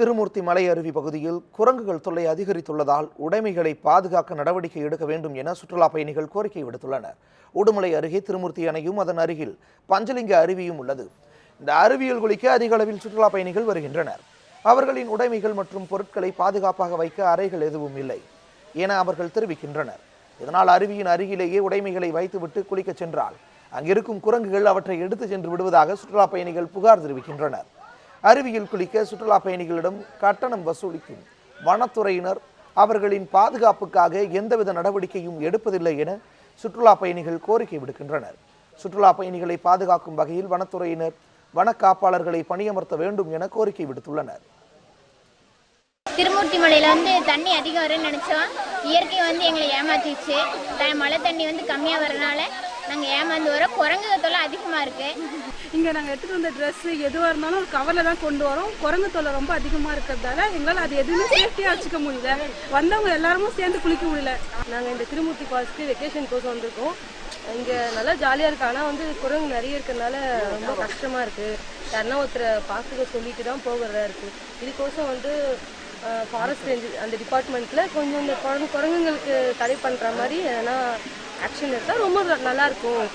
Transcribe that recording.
திருமூர்த்தி மலை அருவி பகுதியில் குரங்குகள் தொல்லை அதிகரித்துள்ளதால் உடைமைகளை பாதுகாக்க நடவடிக்கை எடுக்க வேண்டும் என சுற்றுலா பயணிகள் கோரிக்கை விடுத்துள்ளனர். உடுமலை அருகே திருமூர்த்தி அணையும் அதன் அருகில் பஞ்சலிங்க அருவியும் உள்ளது. இந்த அருவியில் குளிக்க அதிக அளவில் சுற்றுலா பயணிகள் வருகின்றனர். அவர்களின் உடைமைகள் மற்றும் பொருட்களை பாதுகாப்பாக வைக்க அறைகள் எதுவும் இல்லை என அவர்கள் தெரிவிக்கின்றனர். இதனால் அருவியின் அருகிலேயே உடைமைகளை வைத்துவிட்டு குளிக்க சென்றால் அங்கிருக்கும் குரங்குகள் அவற்றை எடுத்து சென்று விடுவதாக சுற்றுலா பயணிகள் புகார் தெரிவிக்கின்றனர். அருவியில் குளிக்க சுற்றுலா பயணிகளிடம் கட்டணம் வசூலிக்கும் வனத்துறையினர் அவர்களின் பாதுகாப்புக்காக எந்தவித நடவடிக்கையும் எடுப்பதில்லை என சுற்றுலா பயணிகள் கோரிக்கை விடுக்கின்றனர். சுற்றுலா பயணிகளை பாதுகாக்கும் வகையில் வனத்துறையினர் வன காப்பாளர்களை பணியமர்த்த வேண்டும் என கோரிக்கை விடுத்துள்ளனர். திருமூர்த்தி மலையில் தண்ணி அதிகம் வரும்னு நினச்சோம். இயற்கை எங்களை ஏமாற்றிச்சு. மழை தண்ணி கம்மியாக வரனால நாங்கள் ஏமாந்து வரோம். குரங்கு தொல்லை அதிகமாக இருக்குது. இங்கே நாங்கள் எடுத்துகிட்டு வந்த ட்ரெஸ்ஸு எதுவாக இருந்தாலும் ஒரு கவரில் தான் கொண்டு வரோம். குரங்கு தொல்லை ரொம்ப அதிகமாக இருக்கிறதால எங்களால் அது எதுவுமே சேஃப்டியாக வச்சுக்க முடியல. வந்தவங்க எல்லாருமே சேர்ந்து குளிக்க முடியல. நாங்கள் இந்த திருமூர்த்தி ஃபால்ஸ்க்கு வெக்கேஷன் கோர்ஸ் வந்திருக்கோம். இங்கே நல்லா ஜாலியாக இருக்குது. ஆனால் குரங்கு நிறைய இருக்கிறதுனால ரொம்ப கஷ்டமாக இருக்குது. யாருன்னா ஒருத்தரை பார்த்துக்க சொல்லிட்டு தான் போகிறதா இருக்குது. இதுக்கோசம் ஃபாரஸ்ட் ரேஞ்ச் அந்த டிபார்ட்மெண்ட்டில் கொஞ்சம் இந்த குரங்குங்களுக்கு தடை பண்ணுற மாதிரி ஏன்னா ஆக்ஷன் எடுத்தால் ரொம்ப நல்லாயிருக்கும்.